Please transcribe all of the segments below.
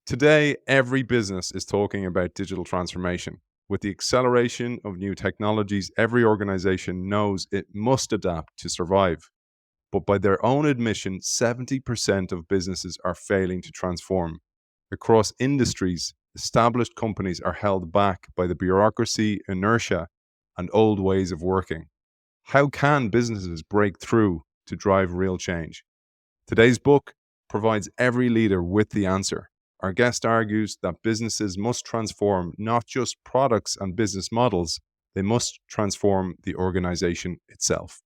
Today, every business is talking about digital transformation. With the acceleration of new technologies, every organization knows it must adapt to survive. But by their own admission, 70% of businesses are failing to transform. Across industries, established companies are held back by the bureaucracy, inertia, and old ways of working. How can businesses break through to drive real change? Today's book provides every leader with the answer. Our guest argues that businesses must transform not just products and business models, they must transform the organization itself.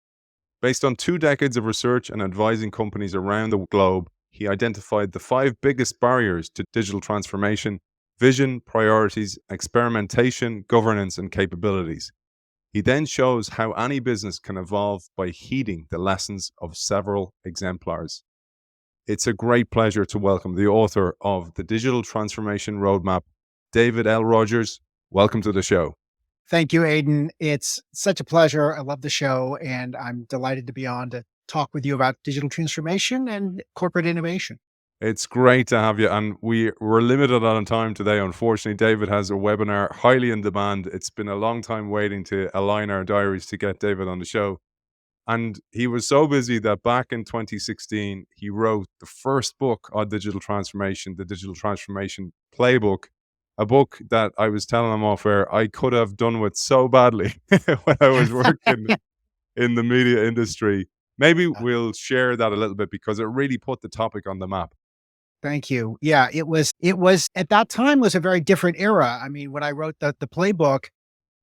Based on 2 decades of research and advising companies around the globe, he identified the 5 biggest barriers to digital transformation: vision, priorities, experimentation, governance, and capabilities. He then shows how any business can evolve by heeding the lessons of several exemplars. It's a great pleasure to welcome the author of The Digital Transformation Roadmap, David L. Rogers. Welcome to the show. Thank you, Aidan. It's such a pleasure. I love the show, and I'm delighted to be on to talk with you about digital transformation and corporate innovation. It's great to have you, and we're limited on time today. Unfortunately, David has a webinar highly in demand. It's been a long time waiting to align our diaries to get David on the show. And he was so busy that back in 2016, he wrote the first book on digital transformation, the Digital Transformation Playbook, a book that I was telling him off air I could have done with so badly when I was working in the media industry. Maybe we'll share that a little bit because it really put the topic on the map. Thank you. Yeah, it was at that time was a very different era. I mean, when I wrote the playbook,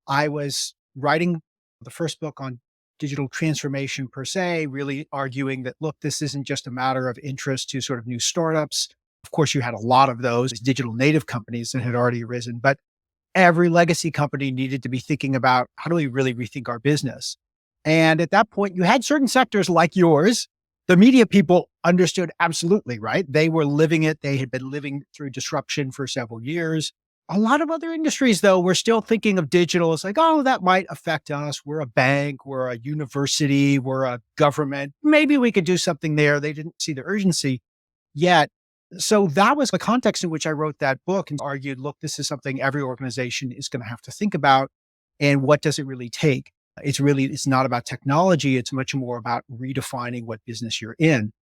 I was writing the first book on digital transformation per se, really arguing that, look, this isn't just a matter of interest to sort of new startups. Of course, you had a lot of those digital native companies that had already arisen, but every legacy company needed to be thinking about how do we really rethink our business? And at that point, you had certain sectors like yours. The media people understood absolutely, right? They were living it. They had been living through disruption for several years. A lot of other industries, though, were still thinking of digital as like, oh, that might affect us. We're a bank, we're a university, we're a government. Maybe we could do something there. They didn't see the urgency yet. So that was the context in which I wrote that book and argued, look, this is something every organization is going to have to think about. And what does it really take? It's not about technology. It's much more about redefining what business you're in.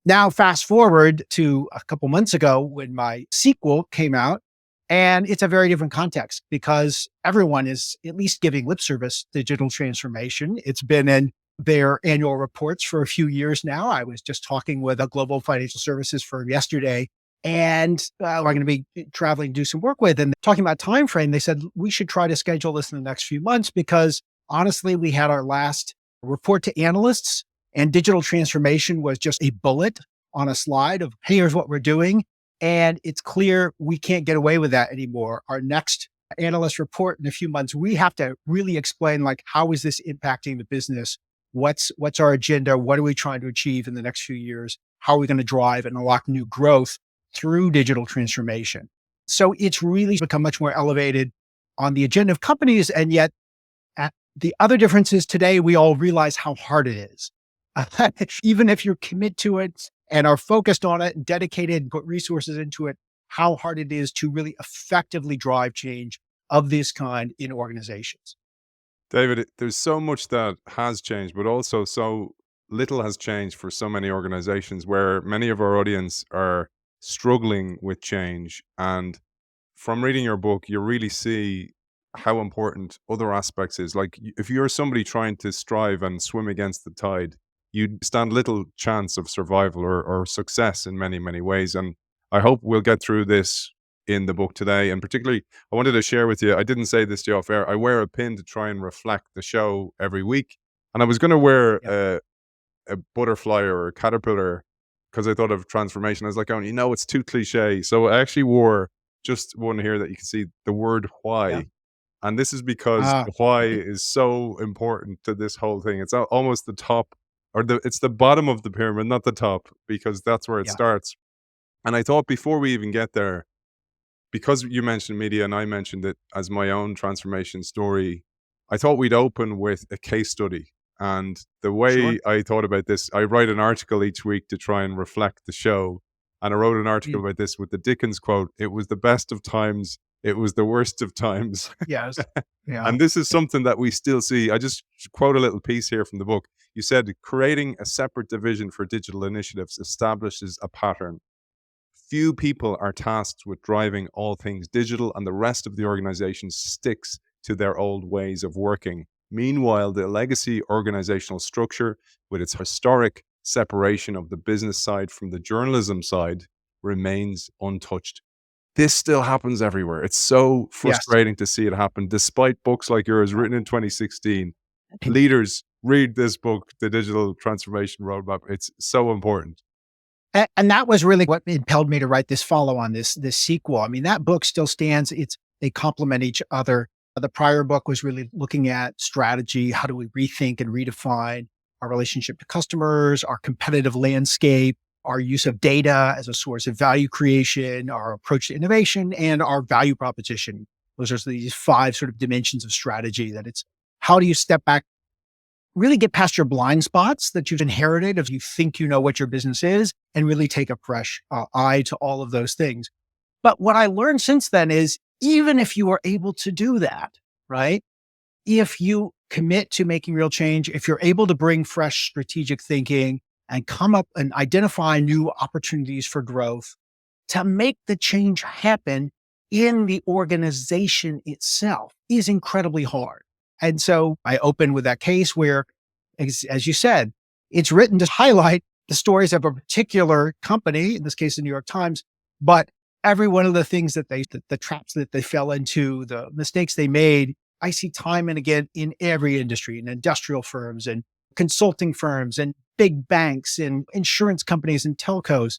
Now, fast forward to a couple months ago when my sequel came out, and it's a very different context because everyone is at least giving lip service to digital transformation. It's been in their annual reports for a few years now. I was just talking with a global financial services firm yesterday, and I'm going to be traveling to do some work with, and talking about time frame. They said we should try to schedule this in the next few months because honestly, we had our last report to analysts, and digital transformation was just a bullet on a slide of, hey, here's what we're doing. And it's clear we can't get away with that anymore. Our next analyst report in a few months, we have to really explain, like, how is this impacting the business? What's our agenda? What are we trying to achieve in the next few years? How are we going to drive and unlock new growth through digital transformation? So it's really become much more elevated on the agenda of companies. And yet the other difference is today we all realize how hard it is. Even if you're committed to it and are focused on it, dedicated, put resources into it, how hard it is to really effectively drive change of this kind in organizations. David, there's so much that has changed, but also so little has changed for so many organizations where many of our audience are struggling with change. And from reading your book, you really see how important other aspects is. Like if you're somebody trying to strive and swim against the tide, you stand little chance of survival or success in many, many ways. And I hope we'll get through this in the book today. And particularly, I wanted to share with you, I didn't say this to you off air, I wear a pin to try and reflect the show every week. And I was going to wear Yep. a butterfly or a caterpillar because I thought of transformation. I was like, oh, it's too cliche. So I actually wore just one here that you can see the word Yeah. why. And this is because Ah, the why is so important to this whole thing. It's almost the top, or it's the bottom of the pyramid, not the top, because that's where it yeah. starts. And I thought before we even get there, because you mentioned media and I mentioned it as my own transformation story, I thought we'd open with a case study. And the Sure. way I thought about this, I write an article each week to try and reflect the show. And I wrote an article Mm. about this with the Dickens quote: "It was the best of times, it was the worst of times." Yes. Yeah. And this is something that we still see. I just quote a little piece here from the book. You said, creating a separate division for digital initiatives establishes a pattern. Few people are tasked with driving all things digital, and the rest of the organization sticks to their old ways of working. Meanwhile, the legacy organizational structure, with its historic separation of the business side from the journalism side, remains untouched. This still happens everywhere. It's so Yes. frustrating to see it happen, despite books like yours written in 2016. Leaders, read this book, The Digital Transformation Roadmap. It's so important. And that was really what impelled me to write this follow on, this sequel. I mean, that book still stands. They complement each other. The prior book was really looking at strategy. How do we rethink and redefine our relationship to customers, our competitive landscape, our use of data as a source of value creation, our approach to innovation, and our value proposition. Those are these five sort of dimensions of strategy. That it's how do you step back, really get past your blind spots that you've inherited if you think you know what your business is, and really take a fresh eye to all of those things. But what I learned since then is, even if you are able to do that, right? If you commit to making real change, if you're able to bring fresh strategic thinking and come up and identify new opportunities for growth, to make the change happen in the organization itself is incredibly hard. And so I open with that case where, as you said, it's written to highlight the stories of a particular company, in this case, the New York Times, but every one of the things that the traps that they fell into, the mistakes they made, I see time and again in every industry, in industrial firms and consulting firms and big banks and insurance companies and telcos.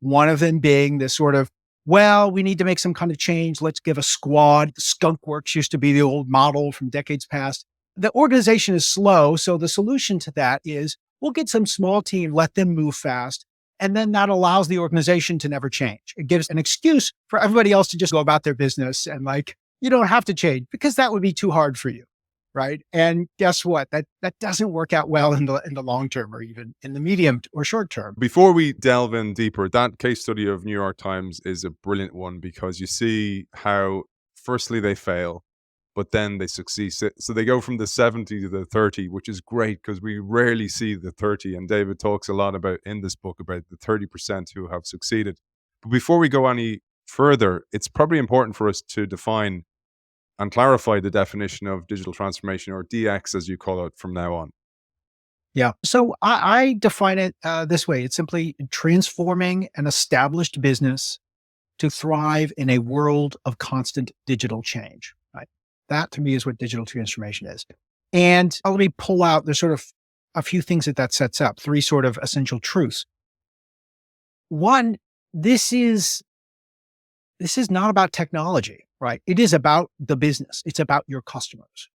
One of them being this sort of, well, we need to make some kind of change. Let's give a squad. Skunk Works used to be the old model from decades past. The organization is slow. So the solution to that is we'll get some small team, let them move fast. And then that allows the organization to never change. It gives an excuse for everybody else to just go about their business. And like, you don't have to change because that would be too hard for you. Right. And guess what? That doesn't work out well in the long term, or even in the medium or short term. Before we delve in deeper, that case study of New York Times is a brilliant one, because you see how, firstly, they fail, but then they succeed. So they go from the 70 to the 30, which is great, because we rarely see the 30. And David talks a lot about in this book about the 30% who have succeeded. But before we go any further, it's probably important for us to define and clarify the definition of digital transformation, or DX as you call it from now on. Yeah. So I define it this way. It's simply transforming an established business to thrive in a world of constant digital change. Right. That to me is what digital transformation is. And let me pull out, there's sort of a few things that sets up, three sort of essential truths. One, this is not about technology, right? It is about the business. It's about your customers.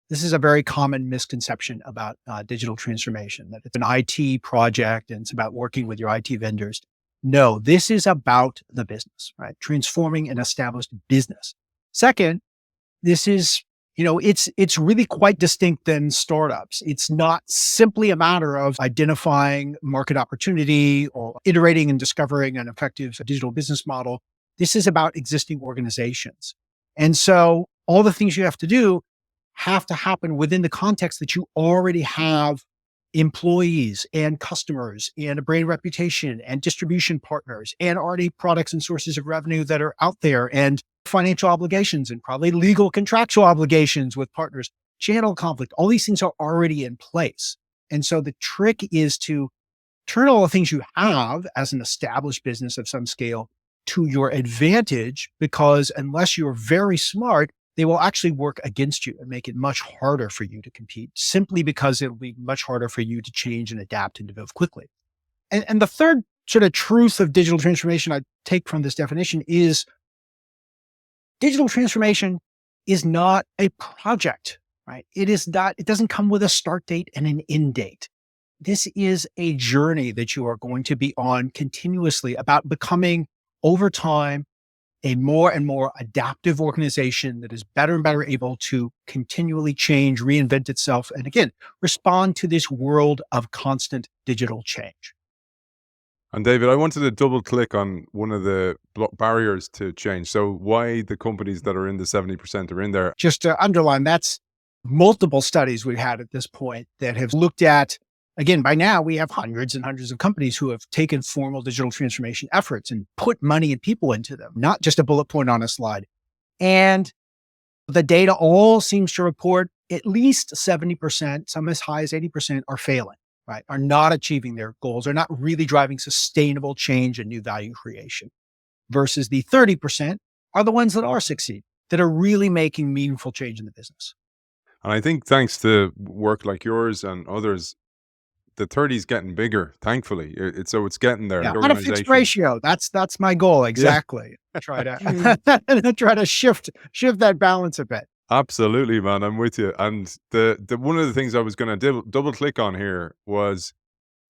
This is a very common misconception about digital transformation, that it's an IT project and it's about working with your IT vendors. No, this is about the business, right? Transforming an established business. Second, this is, it's really quite distinct than startups. It's not simply a matter of identifying market opportunity or iterating and discovering an effective digital business model. This is about existing organizations. And so all the things you have to do have to happen within the context that you already have employees and customers and a brand reputation and distribution partners and already products and sources of revenue that are out there, and financial obligations and probably legal contractual obligations with partners, channel conflict. All these things are already in place. And so the trick is to turn all the things you have as an established business of some scale to your advantage, because unless you're very smart, they will actually work against you and make it much harder for you to compete, simply because it'll be much harder for you to change and adapt and develop quickly. And the third sort of truth of digital transformation I take from this definition is digital transformation is not a project, right? It doesn't come with a start date and an end date. This is a journey that you are going to be on continuously, about becoming over time a more and more adaptive organization that is better and better able to continually change, reinvent itself, and again, respond to this world of constant digital change. And David, I wanted to double click on one of the barriers to change. So why the companies that are in the 70% are in there? Just to underline, that's multiple studies we've had at this point that have looked at, again, by now we have hundreds and hundreds of companies who have taken formal digital transformation efforts and put money and people into them, not just a bullet point on a slide. And the data all seems to report at least 70%, some as high as 80% are failing, right? Are not achieving their goals, are not really driving sustainable change and new value creation. Versus the 30% are the ones that are succeeding, that are really making meaningful change in the business. And I think thanks to work like yours and others, the 30 is getting bigger, thankfully. So it's getting there. Yeah, The on a fixed organization. ratio. That's my goal. Yeah. Exactly. Try to try to shift that balance a bit. Absolutely, man. I'm with you. And the one of the things I was going to double click on here was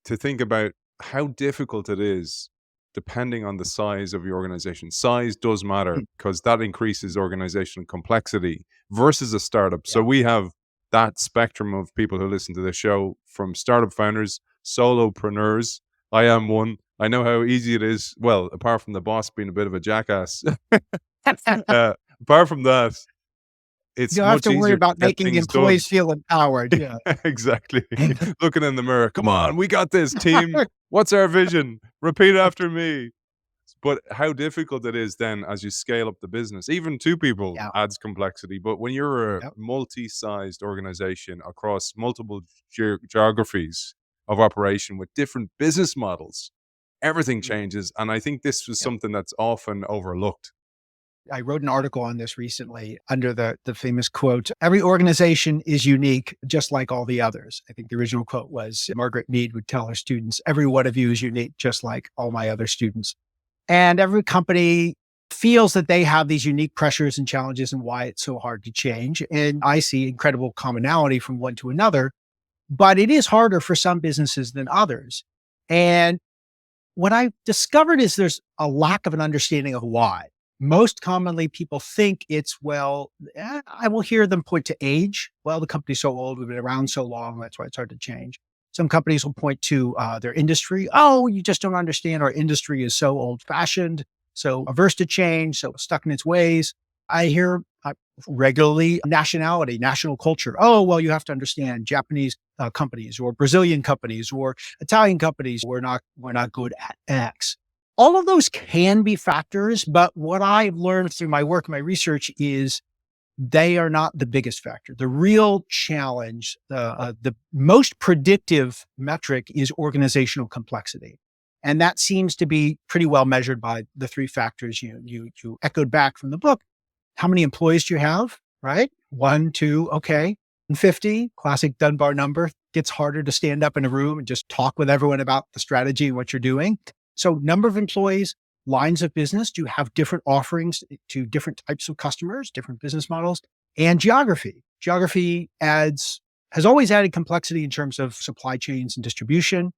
to think about how difficult it is depending on the size of your organization. Size does matter Mm, because that increases organizational complexity versus a startup. yeah. So we have that spectrum of people who listen to the show, from startup founders, solopreneurs. I am one. I know how easy it is. Well, apart from the boss being a bit of a jackass, apart from that, You it's don't have much to worry easier to about get making things done. employees feel empowered. Yeah. Exactly. Looking in the mirror. Come on, we got this, team. What's our vision? Repeat after me. But how difficult it is then as you scale up the business. Even two people Yeah. adds complexity. But when you're a Yep. multi-sized organization across multiple geographies of operation with different business models, everything Mhm. changes. And I think this was Yep. something that's often overlooked. I wrote an article on this recently under the famous quote, "Every organization is unique, just like all the others." I think the original quote was Margaret Mead would tell her students, "Every one of you is unique, just like all my other students." And every company feels that they have these unique pressures and challenges and why it's so hard to change. And I see incredible commonality from one to another, but it is harder for some businesses than others. And what I discovered is there's a lack of an understanding of why. Most commonly, people think it's, well, I will hear them point to age. Well, the company's so old, we've been around so long, that's why it's hard to change. Some companies will point to their industry. Oh, you just don't understand. Our industry is so old fashioned, so averse to change, so stuck in its ways. I hear regularly nationality, national culture. Oh, well, you have to understand Japanese companies or Brazilian companies or Italian companies. We're not good at X. All of those can be factors, but what I've learned through my work, my research is they are not the biggest factor. The real challenge, the most predictive metric is organizational complexity. And that seems to be pretty well measured by the three factors you echoed back from the book. How many employees do you have? Right? One, two, okay. And 50, classic Dunbar number, gets harder to stand up in a room and just talk with everyone about the strategy and what you're doing. So number of employees, lines of business, do you have different offerings to different types of customers, different business models, and geography. Geography has always added complexity in terms of supply chains and distribution.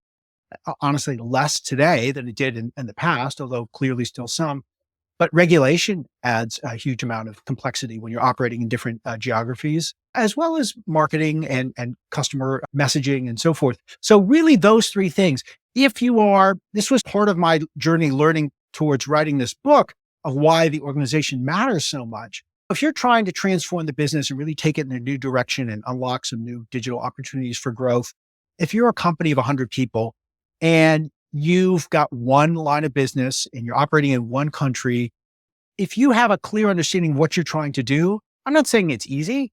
Honestly, less today than it did in the past, although clearly still some. But regulation adds a huge amount of complexity when you're operating in different geographies, as well as marketing and customer messaging and so forth. So really those three things. This was part of my journey learning towards writing this book of why the organization matters so much. If you're trying to transform the business and really take it in a new direction and unlock some new digital opportunities for growth, if you're a company of 100 people and you've got one line of business and you're operating in one country, if you have a clear understanding of what you're trying to do, I'm not saying it's easy,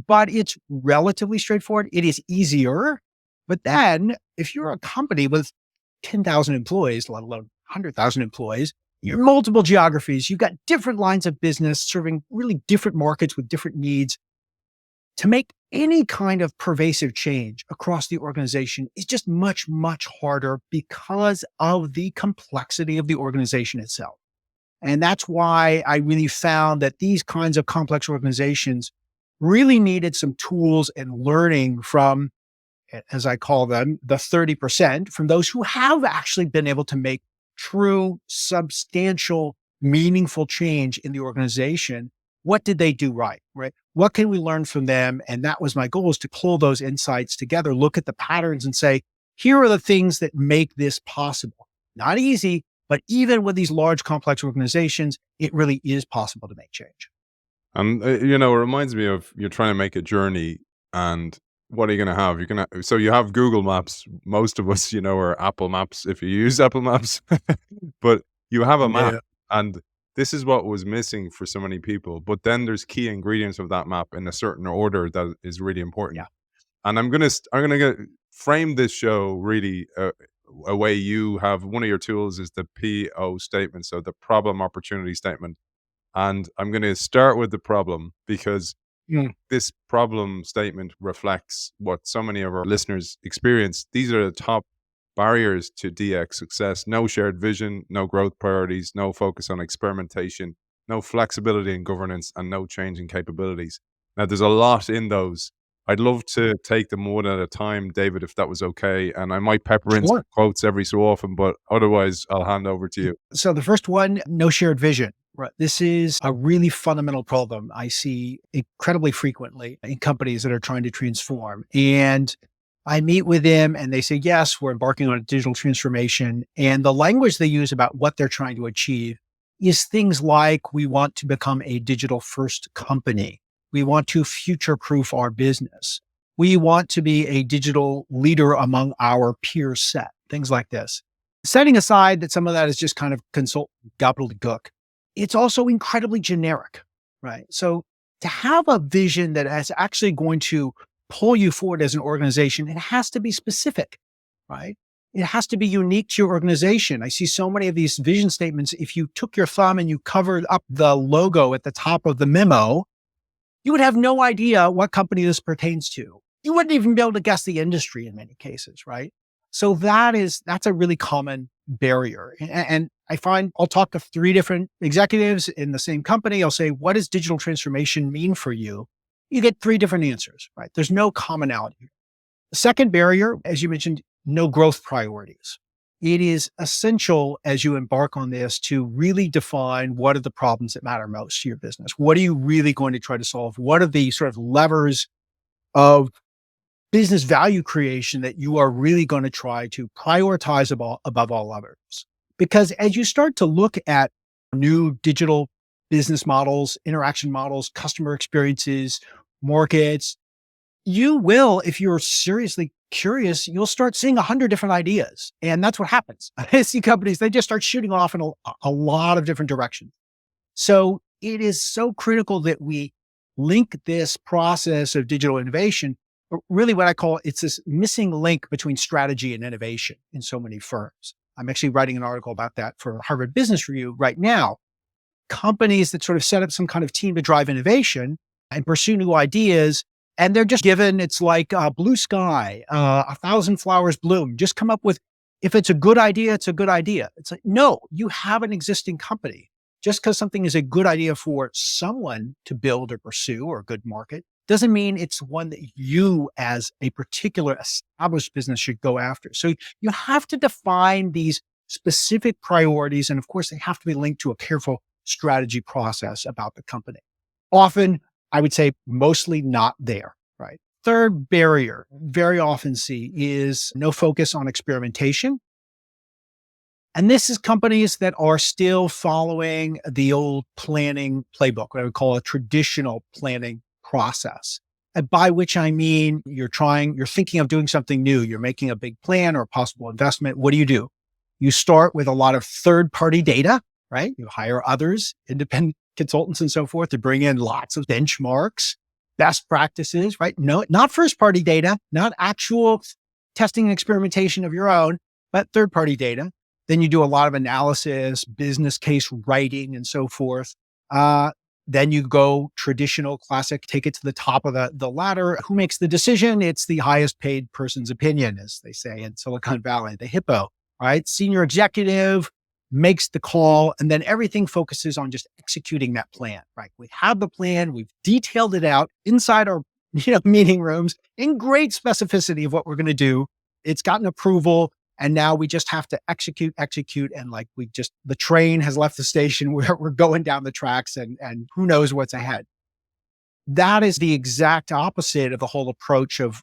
but it's relatively straightforward. It is easier. But then if you're a company with 10,000 employees, let alone 100,000 employees, you're multiple geographies, you've got different lines of business serving really different markets with different needs. To make any kind of pervasive change across the organization is just much, much harder because of the complexity of the organization itself. And that's why I really found that these kinds of complex organizations really needed some tools and learning from, as I call them, the 30%, from those who have actually been able to make true, substantial, meaningful change in the organization. What did they do right? Right? What can we learn from them? And that was my goal, is to pull those insights together, look at the patterns and say, here are the things that make this possible. Not easy, but even with these large, complex organizations, it really is possible to make change. And it reminds me of you're trying to make a journey, and what are you going to have? You're gonna so you have Google Maps. Most of us, or Apple Maps if you use Apple Maps, but you have a map, Yeah. and this is what was missing for so many people. But then there's key ingredients of that map in a certain order that is really important. Yeah. And frame this show really a way. You have one of your tools is the PO statement, so the problem opportunity statement. And I'm going to start with the problem because Mm. this problem statement reflects what so many of our listeners experience. These are the top barriers to DX success: no shared vision, no growth priorities, no focus on experimentation, no flexibility in governance, and no change in capabilities. Now, there's a lot in those. I'd love to take them one at a time, David, if that was okay. And I might pepper in some Sure. quotes every so often, but otherwise, I'll hand over to you. So the first one, no shared vision. Right. This is a really fundamental problem I see incredibly frequently in companies that are trying to transform. And I meet with them and they say, yes, we're embarking on a digital transformation. And the language they use about what they're trying to achieve is things like, we want to become a digital first company. We want to future proof our business. We want to be a digital leader among our peer set, things like this. Setting aside that some of that is just kind of gobbledygook, it's also incredibly generic, right? So to have a vision that is actually going to pull you forward as an organization, it has to be specific, right? It has to be unique to your organization. I see so many of these vision statements. If you took your thumb and you covered up the logo at the top of the memo, you would have no idea what company this pertains to. You wouldn't even be able to guess the industry in many cases, right? So that's a really common barrier. And I find I'll talk to 3 different executives in the same company. I'll say, what does digital transformation mean for you? You get 3 different answers, right? There's no commonality. The second barrier, as you mentioned, no growth priorities. It is essential as you embark on this to really define what are the problems that matter most to your business. What are you really going to try to solve? What are the sort of levers of business value creation that you are really going to try to prioritize above all others? Because as you start to look at new digital business models, interaction models, customer experiences, markets, you will, if you're seriously curious, you'll start seeing 100 different ideas. And that's what happens. I see companies, they just start shooting off in a lot of different directions. So it is so critical that we link this process of digital innovation, really what I call it's this missing link between strategy and innovation in so many firms. I'm actually writing an article about that for Harvard Business Review right now. Companies that sort of set up some kind of team to drive innovation and pursue new ideas, and they're just given, it's like blue sky, 1,000 flowers bloom. Just come up with, if it's a good idea, it's a good idea. It's like, no, you have an existing company. Just because something is a good idea for someone to build or pursue or a good market doesn't mean it's one that you as a particular established business should go after. So you have to define these specific priorities. And of course, they have to be linked to a careful strategy process about the company. Often, I would say mostly not there, right? Third barrier, very often see, is no focus on experimentation. And this is companies that are still following the old planning playbook, what I would call a traditional planning process. And by which I mean, you're thinking of doing something new. You're making a big plan or a possible investment. What do? You start with a lot of third-party data, right? You hire others, independent consultants and so forth, to bring in lots of benchmarks, best practices, right? No, not first-party data, not actual testing and experimentation of your own, but third-party data. Then you do a lot of analysis, business case writing, and so forth. Then you go traditional, classic, take it to the top of the ladder. Who makes the decision? It's the highest paid person's opinion, as they say in Silicon Valley, the hippo, right? Senior executive makes the call, and then everything focuses on just executing that plan, right? We have the plan, we've detailed it out inside our meeting rooms in great specificity of what we're going to do. It's gotten approval. And now we just have to execute. And the train has left the station. We're going down the tracks and who knows what's ahead. That is the exact opposite of the whole approach of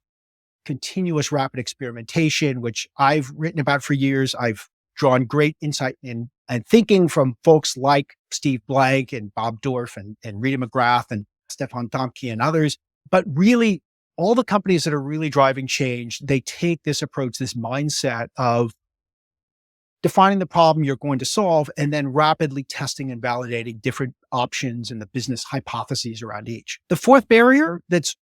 continuous rapid experimentation, which I've written about for years. I've drawn great insight in and thinking from folks like Steve Blank and Bob Dorff and Rita McGrath and Stefan Tomke and others. But really, all the companies that are really driving change, they take this approach, this mindset of defining the problem you're going to solve and then rapidly testing and validating different options and the business hypotheses around each. The fourth barrier that's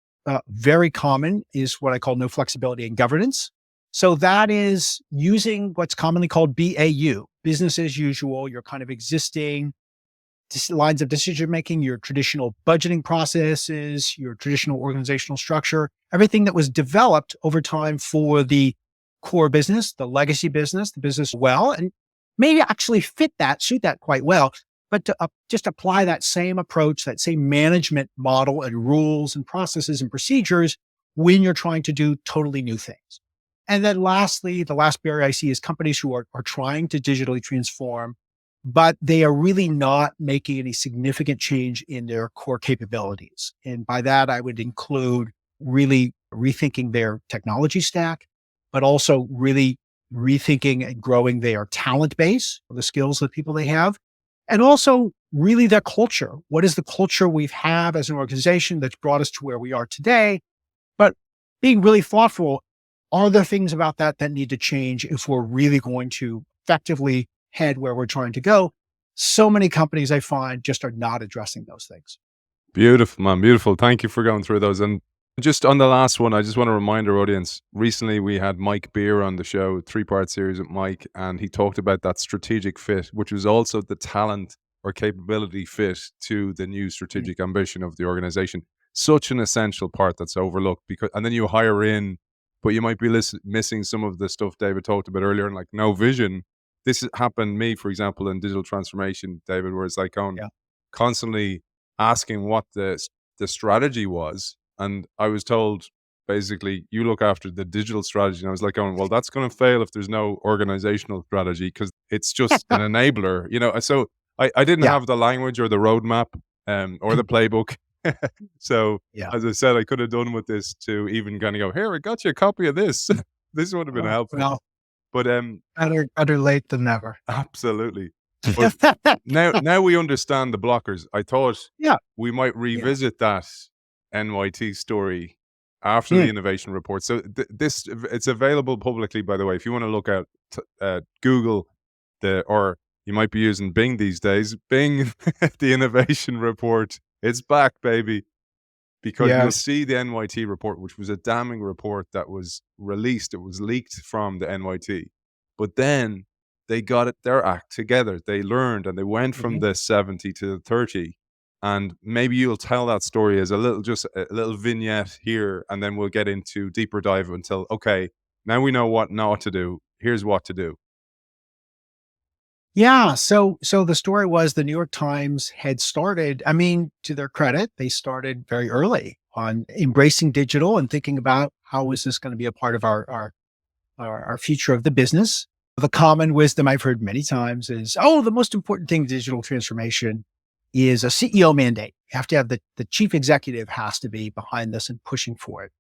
very common is what I call no flexibility in governance. So that is using what's commonly called BAU, business as usual, your kind of existing lines of decision making, your traditional budgeting processes, your traditional organizational structure, everything that was developed over time for the core business, the legacy business, the business well, and maybe actually suit that quite well. But to just apply that same approach, that same management model and rules and processes and procedures when you're trying to do totally new things. And then lastly, the last barrier I see is companies who are trying to digitally transform, but they are really not making any significant change in their core capabilities. And by that, I would include really rethinking their technology stack, but also really rethinking and growing their talent base, the skills of the people they have, and also really their culture. What is the culture we have as an organization that's brought us to where we are today? But being really thoughtful, are there things about that that need to change if we're really going to effectively head where we're trying to go? So many companies I find just are not addressing those things. Beautiful, man. Beautiful. Thank you for going through those. And just on the last one, I just want to remind our audience, recently we had Mike Beer on the show, 3-part series with Mike, and he talked about that strategic fit, which was also the talent or capability fit to the new strategic ambition of the organization. Such an essential part that's overlooked, because, and then you hire in, but you might be missing some of the stuff David talked about earlier, and like no vision. This happened to me, for example, in digital transformation, David, where it's like constantly asking what the strategy was. And I was told, basically, you look after the digital strategy. And I was like going, well, that's going to fail if there's no organizational strategy, because it's just an enabler, you know? So I didn't have the language or the roadmap or the playbook. So as I said, I could have done with this to even kind of go, here, I got you a copy of this. This would have been helpful. Well, but better late than never. Absolutely. But now we understand the blockers. I thought we might revisit that NYT story after the innovation report. So it's available publicly, by the way. If you want to look at Google or you might be using Bing these days, Bing the innovation report. It's back, baby. Because you'll see the NYT report, which was a damning report that was released. It was leaked from the NYT. But then they got their act together. They learned and they went from the 70 to the 30. And maybe you'll tell that story as a little vignette here, and then we'll get into deeper dive until, okay, now we know what not to do. Here's what to do. Yeah. So the story was the New York Times had started, I mean, to their credit, they started very early on embracing digital and thinking about how is this going to be a part of our future of the business. The common wisdom I've heard many times is, the most important thing in digital transformation is a CEO mandate. You have to have the chief executive has to be behind this and pushing for it.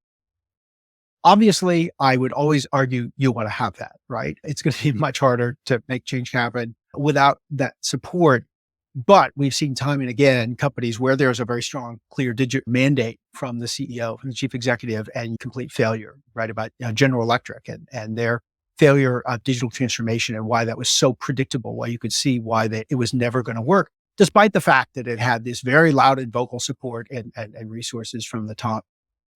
Obviously, I would always argue you want to have that, right? It's going to be much harder to make change happen without that support. But we've seen time and again companies where there's a very strong, clear digital mandate from the CEO, from the chief executive, and complete failure, right? About General Electric and their failure of digital transformation and why that was so predictable, why you could see why it was never going to work, despite the fact that it had this very loud and vocal support and resources from the top.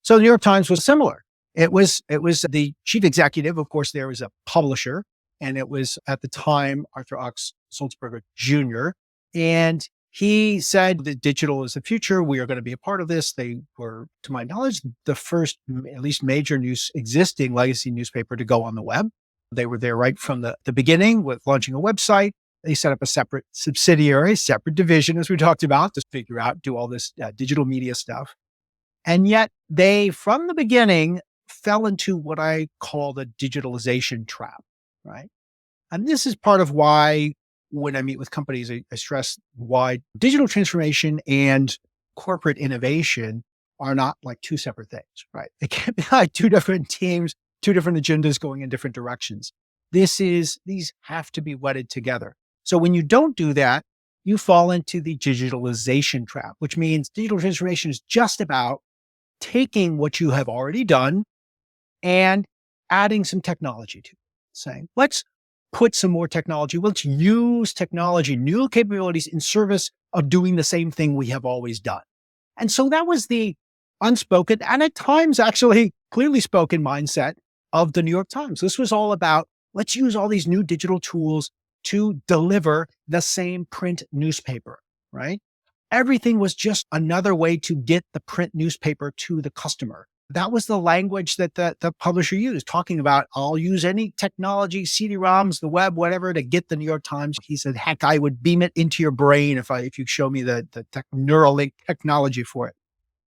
So the New York Times was similar. It was the chief executive. Of course, there was a publisher, and it was at the time Arthur Ochs Sulzberger Jr. And he said that digital is the future. We are going to be a part of this. They were, to my knowledge, the first, at least major existing legacy newspaper to go on the web. They were there right from the beginning with launching a website. They set up a separate subsidiary, separate division, as we talked about, to figure out, do all this digital media stuff. And yet they, from the beginning, fell into what I call the digitalization trap, right? And this is part of why when I meet with companies, I stress why digital transformation and corporate innovation are not like two separate things, right? They can't be like two different teams, two different agendas going in different directions. These have to be wedded together. So when you don't do that, you fall into the digitalization trap, which means digital transformation is just about taking what you have already done and adding some technology to it, saying, let's put some more technology. Let's use technology, new capabilities in service of doing the same thing we have always done. And so that was the unspoken and at times actually clearly spoken mindset of the New York Times. This was all about let's use all these new digital tools to deliver the same print newspaper, right? Everything was just another way to get the print newspaper to the customer. That was the language that the publisher used, talking about, I'll use any technology, CD-ROMs, the web, whatever, to get the New York Times. He said, heck, I would beam it into your brain if you show me the Neuralink technology for it.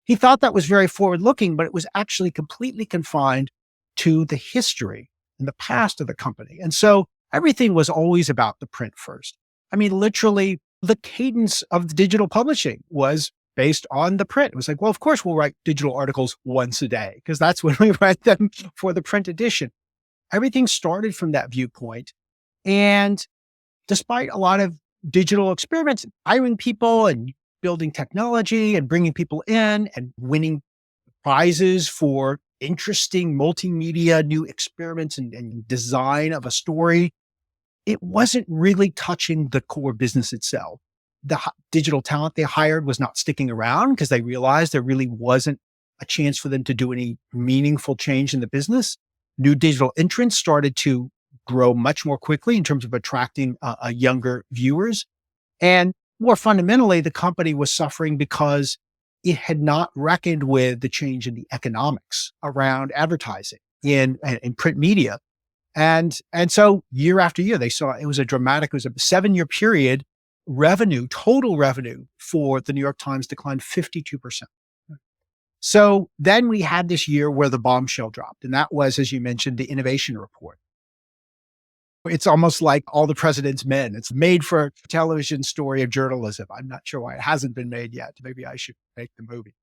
He thought that was very forward-looking, but it was actually completely confined to the history and the past of the company. And so everything was always about the print first. I mean, literally, the cadence of the digital publishing was based on the print. It was like, well, of course, we'll write digital articles once a day because that's when we write them for the print edition. Everything started from that viewpoint. And despite a lot of digital experiments, hiring people and building technology and bringing people in and winning prizes for interesting multimedia, new experiments and design of a story, it wasn't really touching the core business itself. The digital talent they hired was not sticking around because they realized there really wasn't a chance for them to do any meaningful change in the business. New digital entrants started to grow much more quickly in terms of attracting younger viewers. And more fundamentally, the company was suffering because it had not reckoned with the change in the economics around advertising in print media. And so year after year, they saw it was a 7-year period. Total revenue for the New York Times declined 52%. So then we had this year where the bombshell dropped. And that was, as you mentioned, the innovation report. It's almost like All the President's Men. It's made for a television story of journalism. I'm not sure why it hasn't been made yet. Maybe I should make the movie.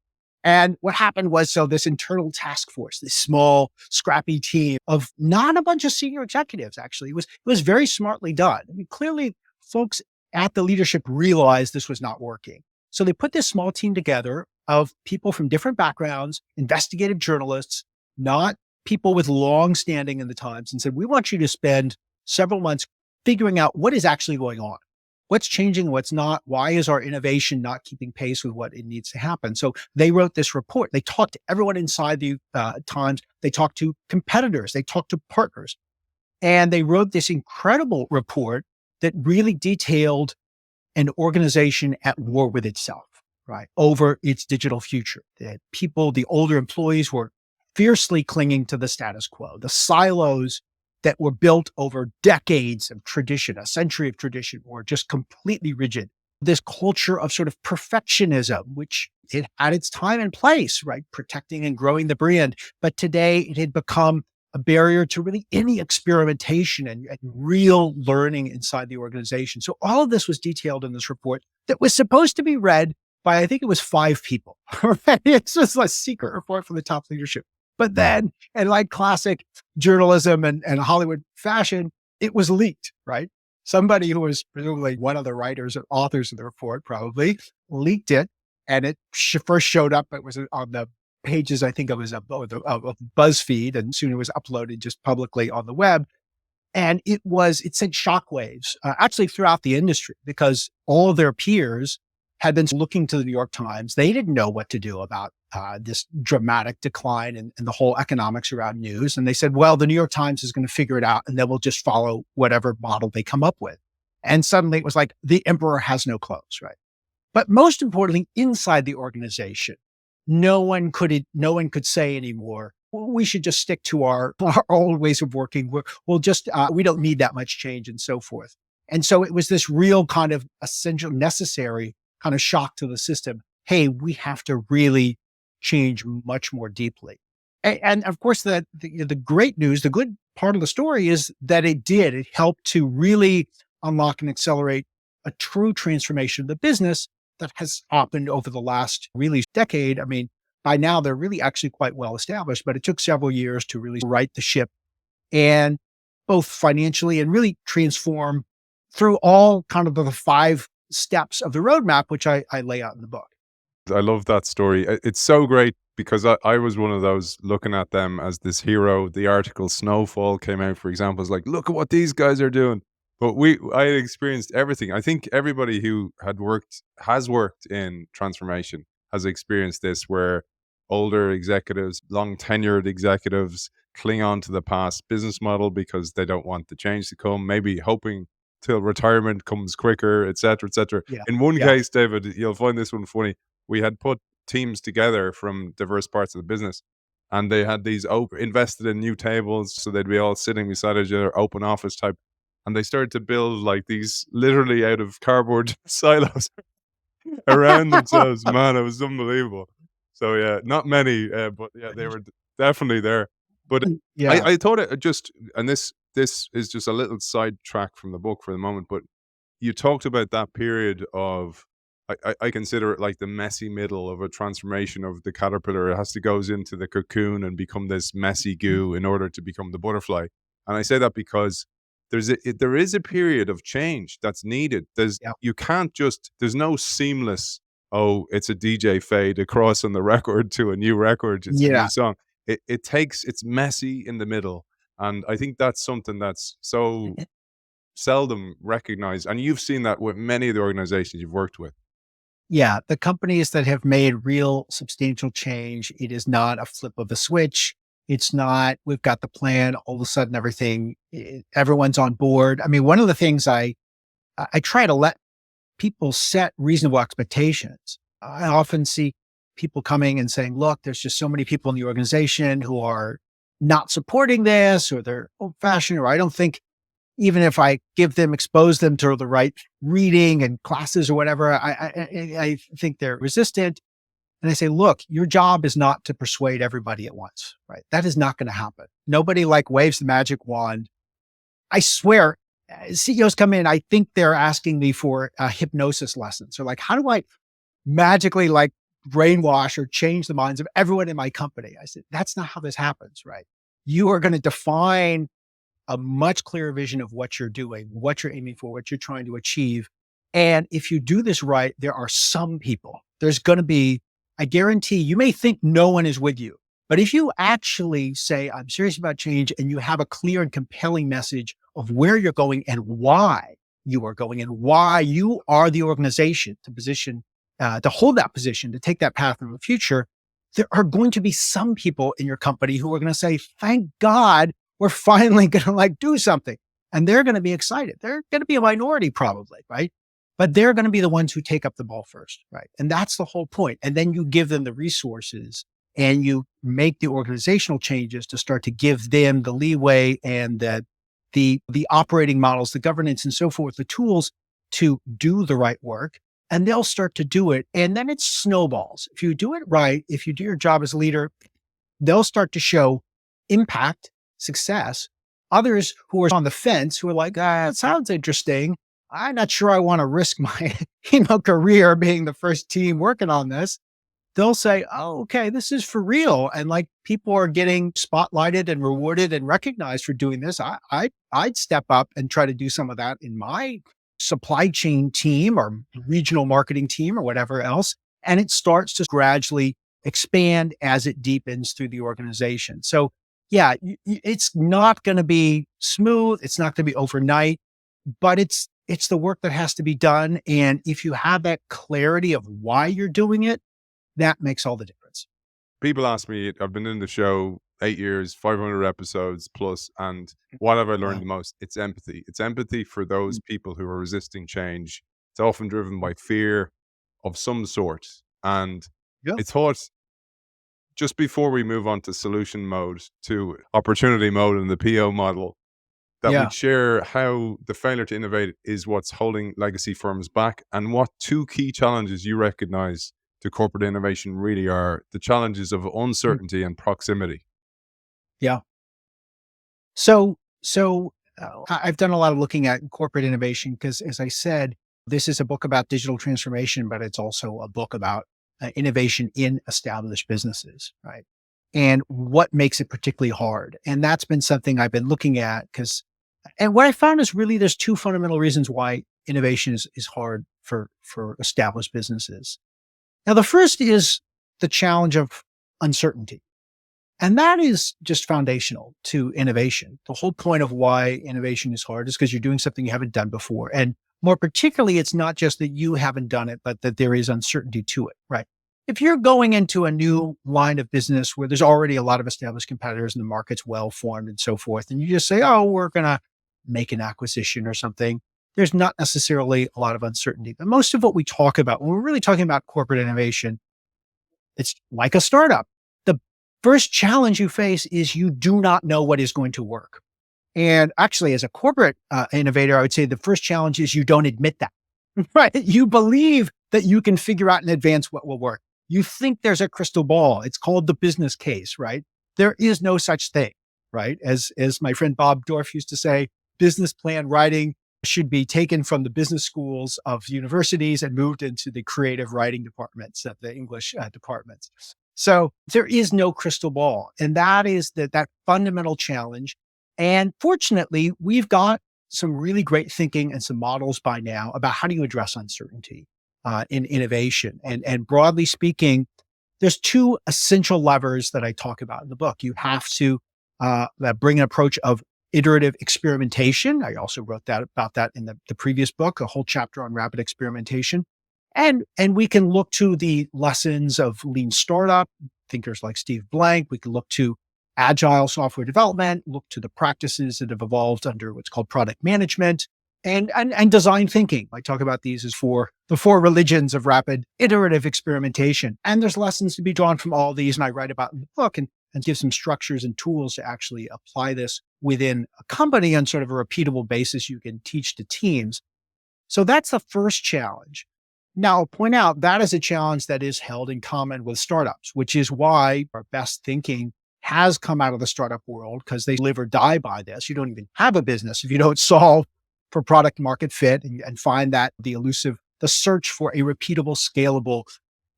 And what happened was, so this internal task force, this small, scrappy team of not a bunch of senior executives, actually, it was very smartly done. I mean, clearly, folks at the leadership realized this was not working. So they put this small team together of people from different backgrounds, investigative journalists, not people with long standing in the Times, and said, we want you to spend several months figuring out what is actually going on. What's changing, what's not? Why is our innovation not keeping pace with what it needs to happen? So they wrote this report. They talked to everyone inside the Times. They talked to competitors. They talked to partners. And they wrote this incredible report that really detailed an organization at war with itself, right, over its digital future. That people, the older employees, were fiercely clinging to the status quo. The silos that were built over decades of tradition, a century of tradition, were just completely rigid. This culture of sort of perfectionism, which it had its time and place, right, protecting and growing the brand. But today it had become a barrier to really any experimentation and real learning inside the organization. So all of this was detailed in this report that was supposed to be read by, I think it was 5 people. Right? It's just a secret report from the top leadership. But then, and like classic journalism and Hollywood fashion, it was leaked, right? Somebody who was presumably one of the writers or authors of the report probably leaked it. And it first showed up, it was on the pages, I think it was of BuzzFeed, and soon it was uploaded just publicly on the web. And it sent shockwaves, actually throughout the industry, because all of their peers had been looking to the New York Times. They didn't know what to do about this dramatic decline in the whole economics around news. And they said, well, the New York Times is going to figure it out, and then we'll just follow whatever model they come up with. And suddenly it was like the emperor has no clothes, right? But most importantly, inside the organization, no one could say anymore, well, we should just stick to our old ways of working. We don't need that much change and so forth. And so it was this real kind of essential, necessary kind of shock to the system. Hey, we have to really change much more deeply. And of course, the great news, the good part of the story is that it did. It helped to really unlock and accelerate a true transformation of the business that has happened over the last really decade. I mean, by now they're really actually quite well established, but it took several years to really right the ship. And both financially and really transform through all kind of the 5 steps of the roadmap, which I lay out in the book. I love that story. It's so great because I was one of those looking at them as this hero. The article Snowfall came out, for example, is like, look at what these guys are doing. But I had experienced everything. I think everybody who has worked in transformation has experienced this, where older executives, long tenured executives cling on to the past business model because they don't want the change to come, maybe hoping till retirement comes quicker, et cetera, et cetera. Yeah. In one Yeah. case, David, you'll find this one funny. We had put teams together from diverse parts of the business, and they had these invested in new tables, so they'd be all sitting beside each other, open office type, and they started to build like these literally out of cardboard silos around themselves. Man, it was unbelievable. So yeah, not many, but yeah, they were definitely there. But Yeah. I thought it just, and this is just a little sidetrack from the book for the moment, but you talked about that period of, I consider it like the messy middle of a transformation of the caterpillar. It has to goes into the cocoon and become this messy goo in order to become the butterfly. And I say that because there is a period of change that's needed. Yeah. You can't just, there's no seamless, oh, it's a DJ fade across on the record to a new record, it's a new Yeah. song. It's messy in the middle. And I think that's something that's so seldom recognized. And you've seen that with many of the organizations you've worked with. Yeah, the companies that have made real substantial change, it is not a flip of a switch. It's not, we've got the plan, all of a sudden everyone's on board. I mean, one of the things I try to let people set reasonable expectations. I often see people coming and saying, look, there's just so many people in the organization who are not supporting this, or they're old fashioned, or I don't think even if I expose them to the right reading and classes or whatever, I think they're resistant. And I say, look, your job is not to persuade everybody at once, right? That is not going to happen. Nobody like waves the magic wand. I swear, CEOs come in, I think they're asking me for hypnosis lessons. Or like, how do I magically like brainwash or change the minds of everyone in my company? I said, that's not how this happens, right? You are going to define a much clearer vision of what you're doing, what you're aiming for, what you're trying to achieve. And if you do this right, there are some people, there's going to be, I guarantee you may think no one is with you, but if you actually say, I'm serious about change, and you have a clear and compelling message of where you're going and why you are going and why you are the organization to hold that position, to take that path in the future, there are going to be some people in your company who are going to say, thank God we're finally going to like do something. And they're going to be excited. They're going to be a minority probably, right? But they're going to be the ones who take up the ball first, right? And that's the whole point. And then you give them the resources and you make the organizational changes to start to give them the leeway and the operating models, the governance and so forth, the tools to do the right work. And they'll start to do it. And then it snowballs. If you do it right, if you do your job as a leader, they'll start to show impact, success. Others who are on the fence, who are like, it sounds interesting. I'm not sure I want to risk my, career being the first team working on this. They'll say, oh, okay, this is for real. And like people are getting spotlighted and rewarded and recognized for doing this. I'd step up and try to do some of that in my supply chain team or regional marketing team or whatever else. And it starts to gradually expand as it deepens through the organization. So yeah, it's not going to be smooth. It's not going to be overnight, but it's the work that has to be done. And if you have that clarity of why you're doing it, that makes all the difference. People ask me, I've been in the show 8 years, 500 episodes plus, and what have I learned Wow. the most? It's empathy. It's empathy for those people who are resisting change. It's often driven by fear of some sort. And Yeah. I thought, just before we move on to solution mode, to opportunity mode and the PO model, that Yeah. we'd share how the failure to innovate is what's holding legacy firms back, and what 2 key challenges you recognize to corporate innovation really are: the challenges of Mm. uncertainty and proximity. Yeah. So I've done a lot of looking at corporate innovation because, as I said, this is a book about digital transformation, but it's also a book about innovation in established businesses, right? And what makes it particularly hard. And that's been something I've been looking at because And what I found is really there's two fundamental reasons why innovation is hard for established businesses. Now, the first is the challenge of uncertainty. And that is just foundational to innovation. The whole point of why innovation is hard is because you're doing something you haven't done before. And more particularly, it's not just that you haven't done it, but that there is uncertainty to it, right? If you're going into a new line of business where there's already a lot of established competitors and the market's well formed and so forth, and you just say, oh, we're going to make an acquisition or something, there's not necessarily a lot of uncertainty. But most of what we talk about, when we're really talking about corporate innovation, it's like a startup. The first challenge you face is you do not know what is going to work. And actually, as a corporate innovator, I would say the first challenge is you don't admit that, right? You believe that you can figure out in advance what will work. You think there's a crystal ball. It's called the business case, right? There is no such thing, right? As my friend Bob Dorff used to say, business plan writing should be taken from the business schools of universities and moved into the creative writing departments of the English departments. So there is no crystal ball. And that is that fundamental challenge. And fortunately, we've got some really great thinking and some models by now about how do you address uncertainty in innovation. And broadly speaking, there's two essential levers that I talk about in the book. You have to bring an approach of iterative experimentation. I also wrote about that in the previous book, a whole chapter on rapid experimentation. And we can look to the lessons of lean startup, thinkers like Steve Blank. We can look to agile software development, look to the practices that have evolved under what's called product management and design thinking. I talk about these as the four religions of rapid iterative experimentation. And there's lessons to be drawn from all these. And I write about in the book and give some structures and tools to actually apply this within a company on sort of a repeatable basis you can teach to teams. So that's the first challenge. Now, I'll point out that is a challenge that is held in common with startups, which is why our best thinking has come out of the startup world because they live or die by this. You don't even have a business if you don't solve for product market fit and find that the search for a repeatable, scalable,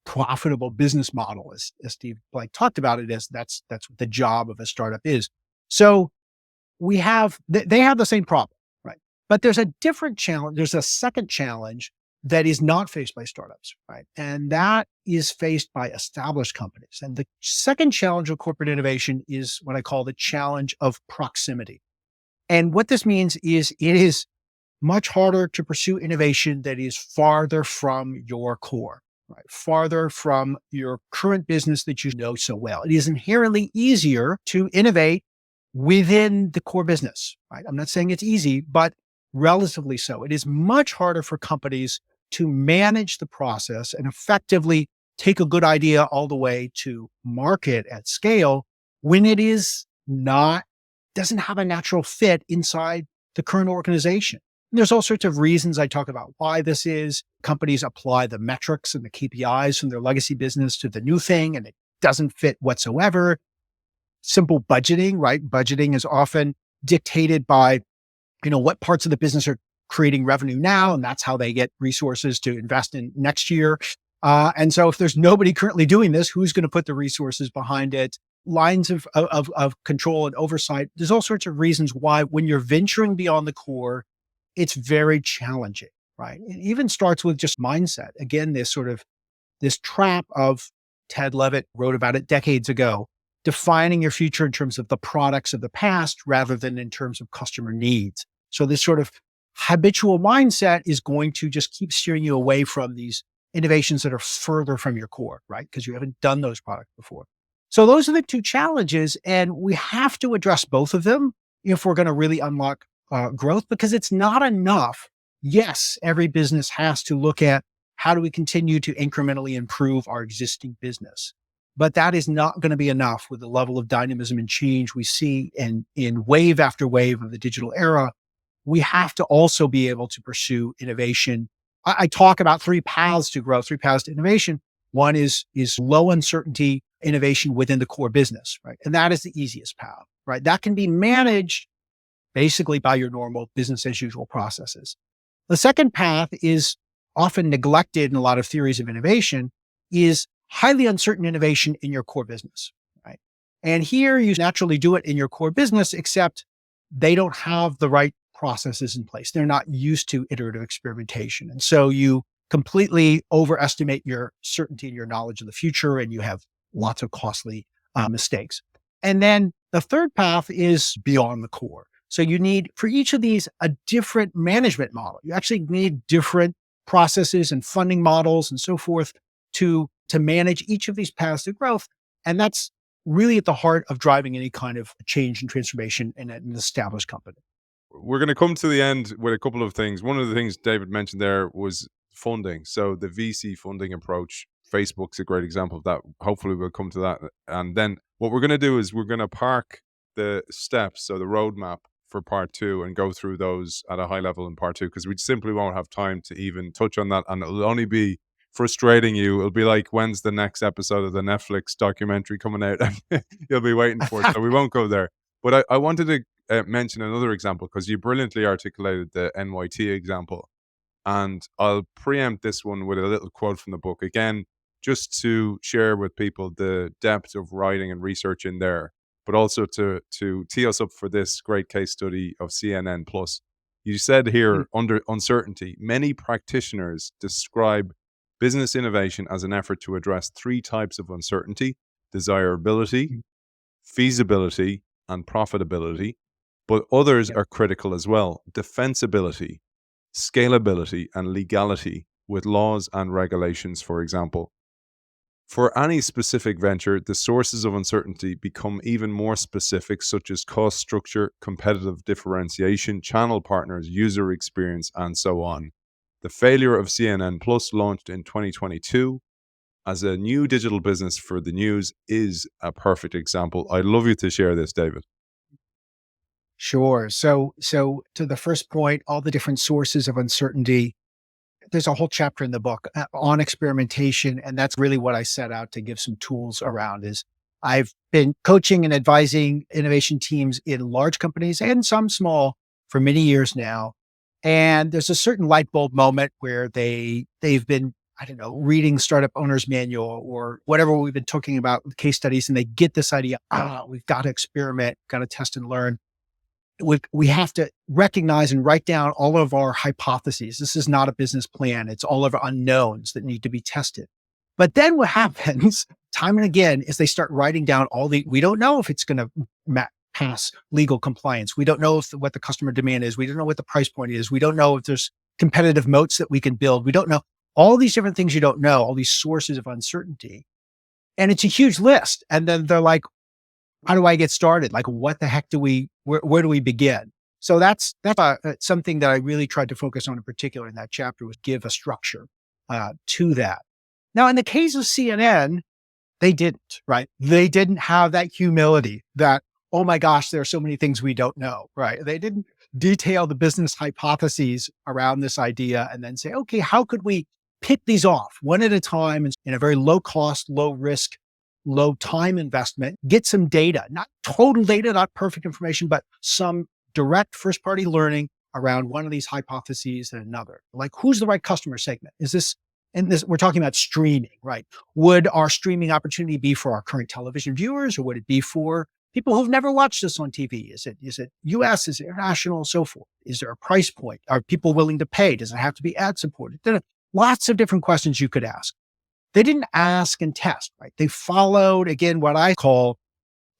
profitable business model, as Steve Blank talked about it, that's what the job of a startup is. So they have the same problem, right? But there's a different challenge. There's a second challenge that is not faced by startups, right? And that is faced by established companies. And the second challenge of corporate innovation is what I call the challenge of proximity. And what this means is it is much harder to pursue innovation that is farther from your core, right? Farther from your current business that you know so well. It is inherently easier to innovate within the core business, right? I'm not saying it's easy, but relatively so. It is much harder for companies to manage the process and effectively take a good idea all the way to market at scale when it doesn't have a natural fit inside the current organization. And there's all sorts of reasons I talk about why this is. Companies apply the metrics and the KPIs from their legacy business to the new thing, and it doesn't fit whatsoever. Simple budgeting, right? Budgeting is often dictated by what parts of the business are creating revenue now, and that's how they get resources to invest in next year. And so if there's nobody currently doing this, who's going to put the resources behind it? Lines of control and oversight. There's all sorts of reasons why when you're venturing beyond the core, it's very challenging, right? It even starts with just mindset. Again, this trap of Ted Levitt wrote about it decades ago, defining your future in terms of the products of the past rather than in terms of customer needs. So this sort of habitual mindset is going to just keep steering you away from these innovations that are further from your core, right? Because you haven't done those products before. So those are the two challenges, and we have to address both of them if we're going to really unlock growth, because it's not enough. Yes, every business has to look at how do we continue to incrementally improve our existing business. But that is not going to be enough with the level of dynamism and change we see in wave after wave of the digital era. We have to also be able to pursue innovation. I talk about three paths to growth, three paths to innovation. One is low uncertainty innovation within the core business, right? And that is the easiest path, right? That can be managed basically by your normal business as usual processes. The second path is often neglected in a lot of theories of innovation, is highly uncertain innovation in your core business, right? And here you naturally do it in your core business, except they don't have the right processes in place. They're not used to iterative experimentation. And so you completely overestimate your certainty and your knowledge of the future, and you have lots of costly mistakes. And then the third path is beyond the core. So you need, for each of these, a different management model. You actually need different processes and funding models and so forth to manage each of these paths to growth. And that's really at the heart of driving any kind of change and transformation in an established company. We're going to come to the end with a couple of things. One of the things David mentioned there was funding. So the VC funding approach, Facebook's a great example of that. Hopefully we'll come to that. And then what we're going to do is we're going to park the steps, so the roadmap for part two, and go through those at a high level in part two, because we simply won't have time to even touch on that. And it'll only be frustrating you. It'll be like, when's the next episode of the Netflix documentary coming out? You'll be waiting for it. So we won't go there. But I wanted to mention another example, because you brilliantly articulated the NYT example. And I'll preempt this one with a little quote from the book. Again, just to share with people the depth of writing and research in there, but also to tee us up for this great case study of CNN Plus. You said here, under uncertainty, many practitioners describe business innovation as an effort to address three types of uncertainty: desirability, feasibility, and profitability. But others are critical as well: defensibility, scalability, and legality, with laws and regulations, for example. For any specific venture, the sources of uncertainty become even more specific, such as cost structure, competitive differentiation, channel partners, user experience, and so on. The failure of CNN Plus, launched in 2022 as a new digital business for the news, is a perfect example. I'd love you to share this, David. Sure. So to the first point, all the different sources of uncertainty, there's a whole chapter in the book on experimentation. And that's really what I set out to give some tools around. Is I've been coaching and advising innovation teams in large companies and some small for many years now. And there's a certain light bulb moment where they've been, I don't know, reading Startup Owner's Manual or whatever we've been talking about with case studies, and they get this idea, we've got to experiment, got to test and learn. We have to recognize and write down all of our hypotheses. This is not a business plan. It's all of our unknowns that need to be tested. But then what happens time and again is they start writing down we don't know if it's going to pass legal compliance. We don't know what the customer demand is. We don't know what the price point is. We don't know if there's competitive moats that we can build. We don't know all these different things you don't know, all these sources of uncertainty. And it's a huge list. And then they're like, how do I get started? Like, what the heck where do we begin? So that's something that I really tried to focus on in particular in that chapter, was give a structure to that. Now, in the case of CNN, they didn't, right? They didn't have that humility that, oh my gosh, there are so many things we don't know, right? They didn't detail the business hypotheses around this idea and then say, okay, how could we pick these off one at a time in a very low cost, low risk, low time investment, get some data, not total data, not perfect information, but some direct first party learning around one of these hypotheses and another. Like, who's the right customer segment? We're talking about streaming, right? Would our streaming opportunity be for our current television viewers, or would it be for people who've never watched this on TV? Is it US? Is it international? So forth. Is there a price point? Are people willing to pay? Does it have to be ad supported? There are lots of different questions you could ask. They didn't ask and test, right? They followed, again, what I call,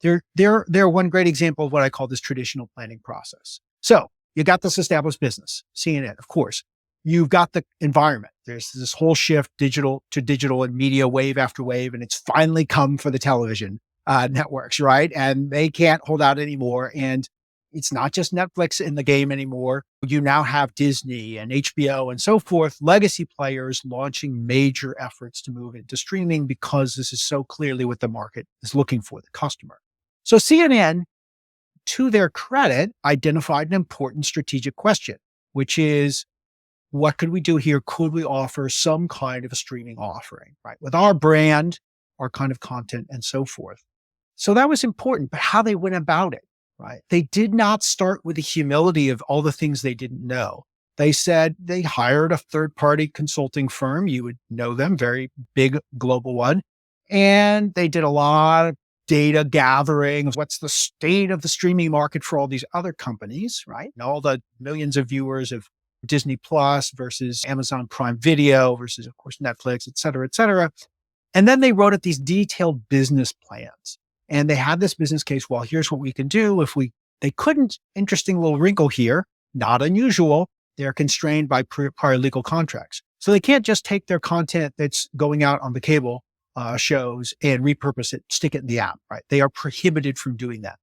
they're one great example of what I call this traditional planning process. So you got this established business, CNN, of course. You've got the environment. There's this whole shift digital to digital and media wave after wave, and it's finally come for the television networks, right? And they can't hold out anymore. And it's not just Netflix in the game anymore. You now have Disney and HBO and so forth, legacy players launching major efforts to move into streaming, because this is so clearly what the market is looking for, the customer. So CNN, to their credit, identified an important strategic question, which is, what could we do here? Could we offer some kind of a streaming offering, right? With our brand, our kind of content, and so forth. So that was important, but how they went about it, right? They did not start with the humility of all the things they didn't know. They said they hired a third-party consulting firm. You would know them, very big global one. And they did a lot of data gathering. What's the state of the streaming market for all these other companies, right? And all the millions of viewers of Disney Plus versus Amazon Prime Video versus, of course, Netflix, et cetera, et cetera. And then they wrote up these detailed business plans. And they had this business case. Well, here's what we can do they couldn't, interesting little wrinkle here, not unusual. They're constrained by prior legal contracts. So they can't just take their content that's going out on the cable shows and repurpose it, stick it in the app, right? They are prohibited from doing that.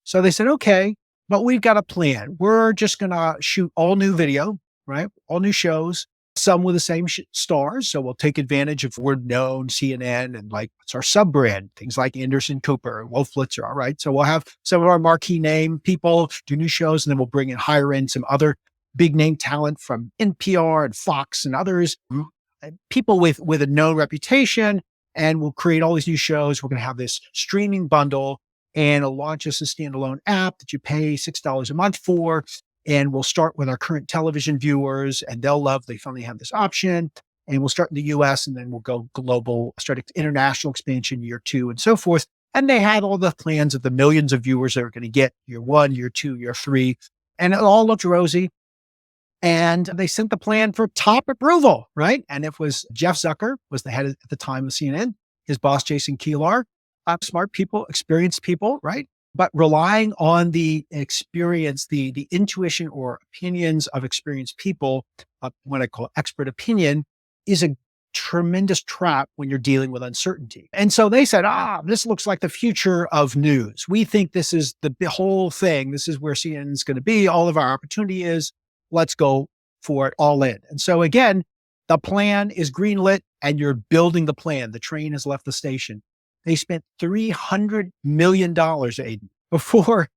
So they said, okay, but we've got a plan. We're just going to shoot all new video, right? All new shows, some with the same stars. So we'll take advantage of we're known CNN and like what's our sub brand, things like Anderson Cooper and Wolf Blitzer. All right. So we'll have some of our marquee name people do new shows, and then we'll hire in some other big name talent from NPR and Fox and others, people with a known reputation, and we'll create all these new shows. We're going to have this streaming bundle, and it'll launch as a standalone app that you pay $6 a month for. And we'll start with our current television viewers, and they finally have this option. And we'll start in the US, and then we'll go global, start international expansion year 2 and so forth. And they had all the plans of the millions of viewers that are going to get year 1, year 2, year 3. And it all looked rosy. And they sent the plan for top approval, right? And it was Jeff Zucker was the head at the time of CNN, his boss, Jason Kilar, smart people, experienced people, right? But relying on the experience, the intuition or opinions of experienced people, what I call expert opinion, is a tremendous trap when you're dealing with uncertainty. And so they said, this looks like the future of news. We think this is the whole thing. This is where CNN is going to be. All of our opportunity is. Let's go for it all in. And so again, the plan is greenlit and you're building the plan. The train has left the station. They spent $300 million, Aidan, before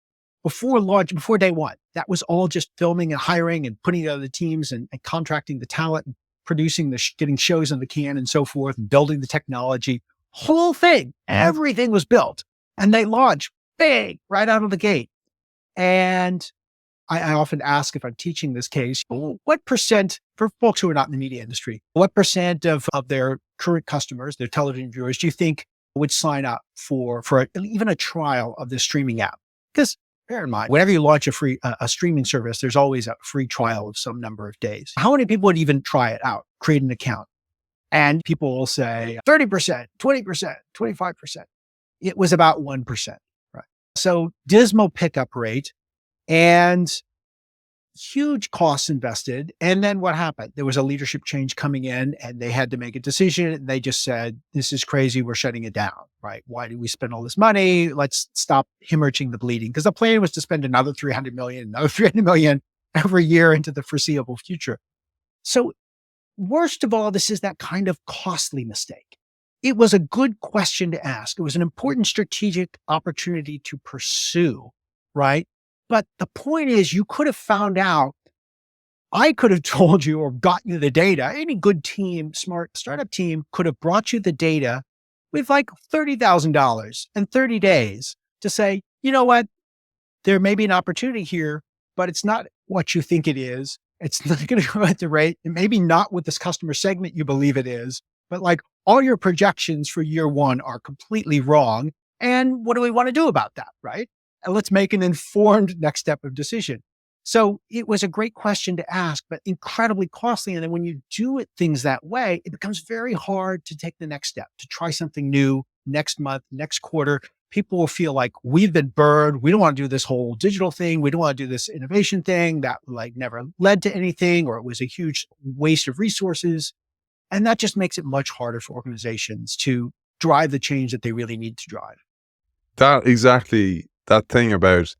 launch, before day one. That was all just filming and hiring and putting together the teams and contracting the talent and producing getting shows in the can and so forth, and building the technology, whole thing. Everything was built, and they launched big right out of the gate. And I often ask, if I'm teaching this case, what percent, for folks who are not in the media industry, what percent of their current customers, their television viewers, do you think would sign up for even a trial of this streaming app? Because bear in mind, whenever you launch a streaming service, there's always a free trial of some number of days. How many people would even try it out, create an account? And people will say 30%, 20%, 25%. It was about 1%, right? So dismal pickup rate. And huge costs invested. And then what happened? There was a leadership change coming in, and they had to make a decision. And they just said, this is crazy. We're shutting it down, right? Why do we spend all this money? Let's stop hemorrhaging the bleeding. Because the plan was to spend another $300 million every year into the foreseeable future. So worst of all, this is that kind of costly mistake. It was a good question to ask. It was an important strategic opportunity to pursue, right? But the point is, you could have found out, I could have told you or gotten you the data. Any good team, smart startup team could have brought you the data with like $30,000 and 30 days to say, you know what, there may be an opportunity here, but it's not what you think it is. It's not going to go at the rate, and maybe not with this customer segment you believe it is, but like all your projections for year 1 are completely wrong. And what do we want to do about that, right? And let's make an informed next step of decision. So it was a great question to ask, but incredibly costly. And then when you do things that way, it becomes very hard to take the next step, to try something new next month, next quarter. People will feel like we've been burned. We don't want to do this whole digital thing. We don't want to do this innovation thing that like never led to anything, or it was a huge waste of resources. And that just makes it much harder for organizations to drive the change that they really need to drive. That thing about,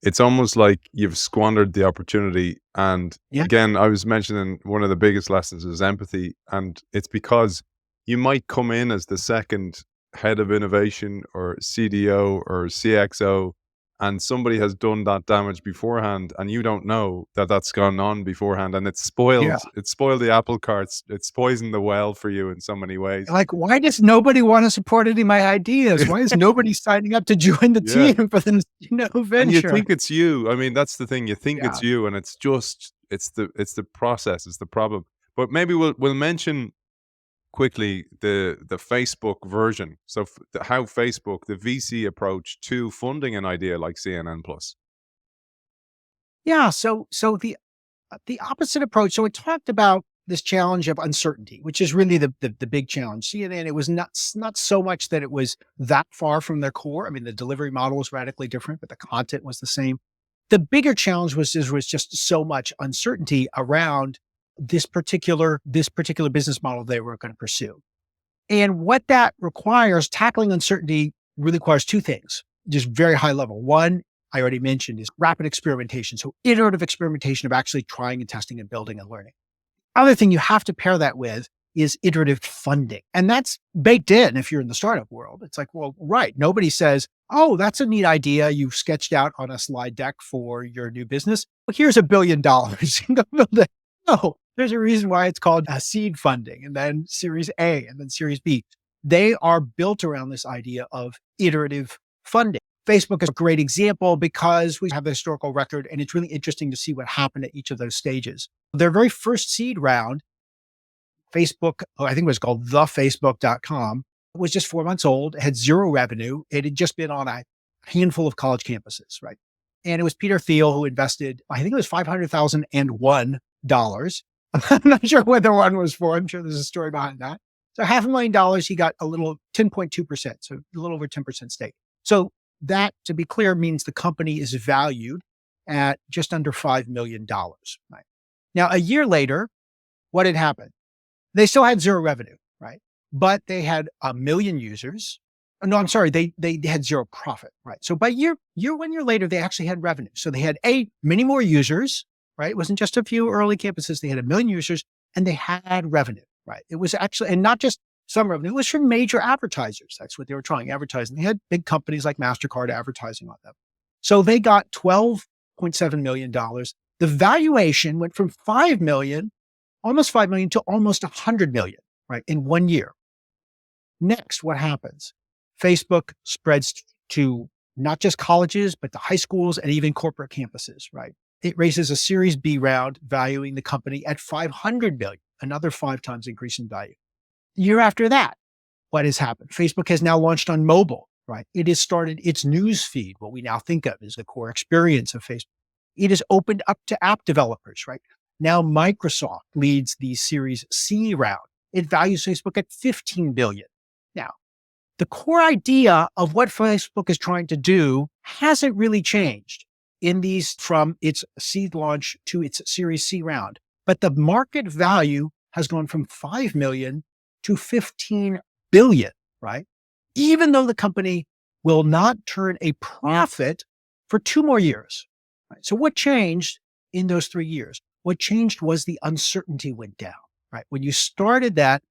it's almost like you've squandered the opportunity. And again, I was mentioning one of the biggest lessons is empathy. And it's because you might come in as the second head of innovation or CDO or CXO, and somebody has done that damage beforehand, and you don't know that that's gone on beforehand, and it's spoiled the apple carts. It's poisoned the well for you in so many ways. Like, why does nobody want to support any of my ideas? Why is nobody signing up to join the team for the venture? And you think it's you. I mean, that's the thing. You think it's you, and it's the process is the problem. But maybe we'll mention quickly the Facebook version. So how Facebook, the VC approach to funding an idea like CNN Plus. Yeah. So the opposite approach. So it talked about this challenge of uncertainty, which is really the big challenge. CNN, it was not so much that it was that far from their core. I mean, the delivery model was radically different, but the content was the same. The bigger challenge was just so much uncertainty around this particular business model they were going to pursue. And what that requires, tackling uncertainty really requires two things, just very high level. One, I already mentioned, is rapid experimentation. So iterative experimentation of actually trying and testing and building and learning. Other thing you have to pair that with is iterative funding. And that's baked in if you're in the startup world. It's like, well, right. Nobody says, oh, that's a neat idea you've sketched out on a slide deck for your new business. Well, here's $1 billion. Go build it. No, there's a reason why it's called seed funding and then Series A and then Series B. They are built around this idea of iterative funding. Facebook is a great example because we have the historical record and it's really interesting to see what happened at each of those stages. Their very first seed round, Facebook, I think it was called thefacebook.com, was just 4 months old, had zero revenue. It had just been on a handful of college campuses, right? And it was Peter Thiel who invested, I think it was $500,001. I'm not sure what the one was for. I'm sure there's a story behind that. So $500,000, he got a little 10.2%, so a little over 10% stake. So that, to be clear, means the company is valued at just under $5 million. Right? Now, a year later, what had happened? They still had zero revenue, right? But they had 1 million users. No, I'm sorry, they had zero profit, right? So by 1 year later, they actually had revenue. So they had many more users, right? It wasn't just a few early campuses. They had 1 million users and they had revenue, right? It was actually, and not just some revenue, it was from major advertisers. That's what they were trying, advertising. They had big companies like MasterCard advertising on them. So they got $12.7 million. The valuation went from 5 million, almost 5 million to almost 100 million, right? In 1 year. Next, what happens? Facebook spreads to not just colleges, but to high schools and even corporate campuses, right? It raises a Series B round valuing the company at 500 million, another 5 times increase in value. The year after that, what has happened? Facebook has now launched on mobile, right? It has started its news feed, what we now think of as the core experience of Facebook. It is opened up to app developers, right? Now Microsoft leads the Series C round. It values Facebook at 15 billion. Now, the core idea of what Facebook is trying to do hasn't really changed in these from its seed launch to its Series C round. But the market value has gone from 5 million to 15 billion, right? Even though the company will not turn a profit for 2 more years. Right? So what changed in those 3 years? What changed was the uncertainty went down, right? When you started that,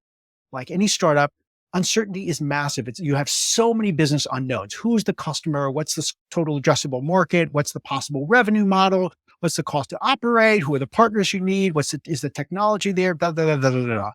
like any startup, uncertainty is massive. You have so many business unknowns. Who's the customer? What's the total addressable market? What's the possible revenue model? What's the cost to operate? Who are the partners you need? Is the technology there? Blah, blah, blah, blah, blah.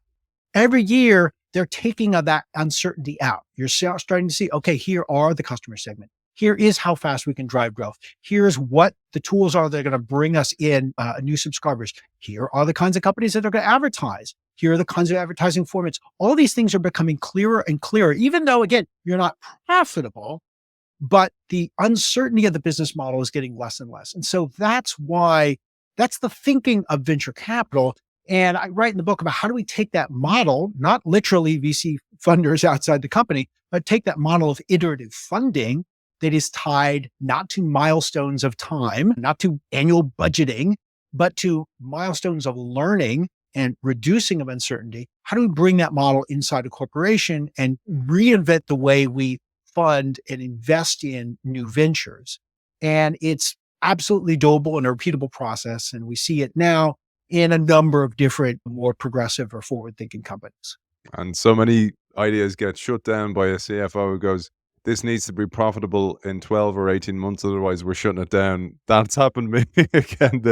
Every year, they're taking that uncertainty out. You're starting to see, okay, here are the customer segment. Here is how fast we can drive growth. Here's what the tools are that are going to bring us in new subscribers. Here are the kinds of companies that are going to advertise. Here are the kinds of advertising formats. All these things are becoming clearer and clearer, even though, again, you're not profitable, but the uncertainty of the business model is getting less and less. And so that's the thinking of venture capital. And I write in the book about how do we take that model, not literally VC funders outside the company, but take that model of iterative funding that is tied not to milestones of time, not to annual budgeting, but to milestones of learning and reducing of uncertainty. How do we bring that model inside a corporation and reinvent the way we fund and invest in new ventures? And it's absolutely doable and a repeatable process. And we see it now in a number of different, more progressive or forward-thinking companies. And so many ideas get shut down by a CFO who goes, this needs to be profitable in 12 or 18 months, otherwise we're shutting it down. That's happened to me again.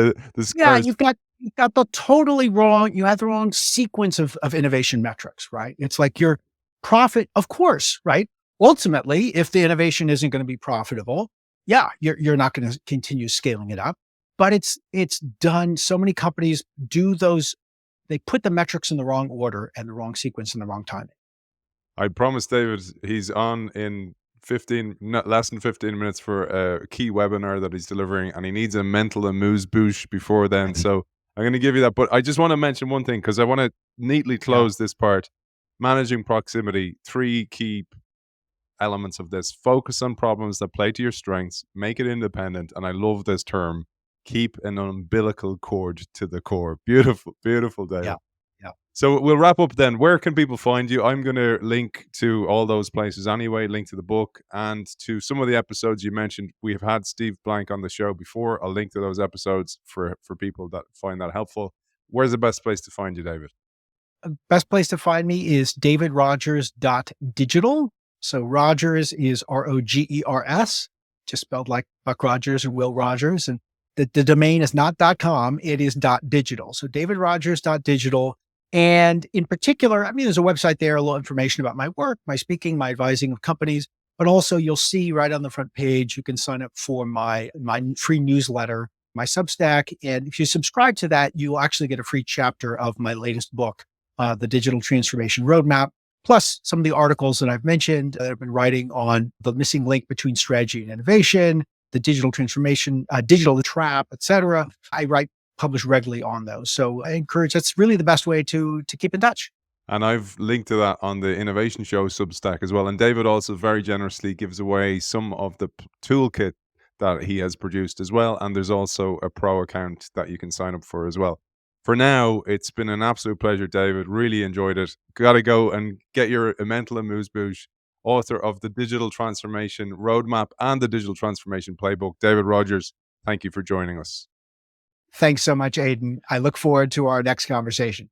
Yeah, you've got the totally wrong, you have the wrong sequence of innovation metrics, right? It's like your profit, of course, right? Ultimately, if the innovation isn't going to be profitable, yeah, you're not going to continue scaling it up. But it's done. So many companies do those they put the metrics in the wrong order and the wrong sequence and the wrong timing. I promise David he's on in 15, less than 15 minutes for a key webinar that he's delivering, and he needs a mental amuse bouche before then. So I'm going to give you that. But I just want to mention one thing because I want to neatly Yeah. close this part. Managing proximity, 3 key elements of this. Focus on problems that play to your strengths, make it independent. And I love this term, keep an umbilical cord to the core. Beautiful, beautiful, Yeah. David. Yeah. So we'll wrap up then. Where can people find you? I'm going to link to all those places anyway, link to the book and to some of the episodes you mentioned. We have had Steve Blank on the show before. I'll link to those episodes for people that find that helpful. Where's the best place to find you, David? Best place to find me is davidrogers.digital. So Rogers is Rogers, just spelled like Buck Rogers or Will Rogers. And the domain is not .com, it is .digital. So davidrogers.digital. And in particular, I mean, there's a website there, a little information about my work, my speaking, my advising of companies, but also you'll see right on the front page, you can sign up for my free newsletter, my Substack. And if you subscribe to that, you'll actually get a free chapter of my latest book, The Digital Transformation Roadmap, plus some of the articles that I've mentioned that I've been writing on the missing link between strategy and innovation, the digital transformation, digital trap, et cetera. I publish regularly on those. So I encourage, that's really the best way to keep in touch. And I've linked to that on the Innovation Show Substack as well. And David also very generously gives away some of the toolkit that he has produced as well. And there's also a pro account that you can sign up for as well. For now, it's been an absolute pleasure, David. Really enjoyed it. Got to go and get your mental amuse-bouche. Author of the Digital Transformation Roadmap and the Digital Transformation Playbook, David Rogers. Thank you for joining us. Thanks so much, Aidan. I look forward to our next conversation.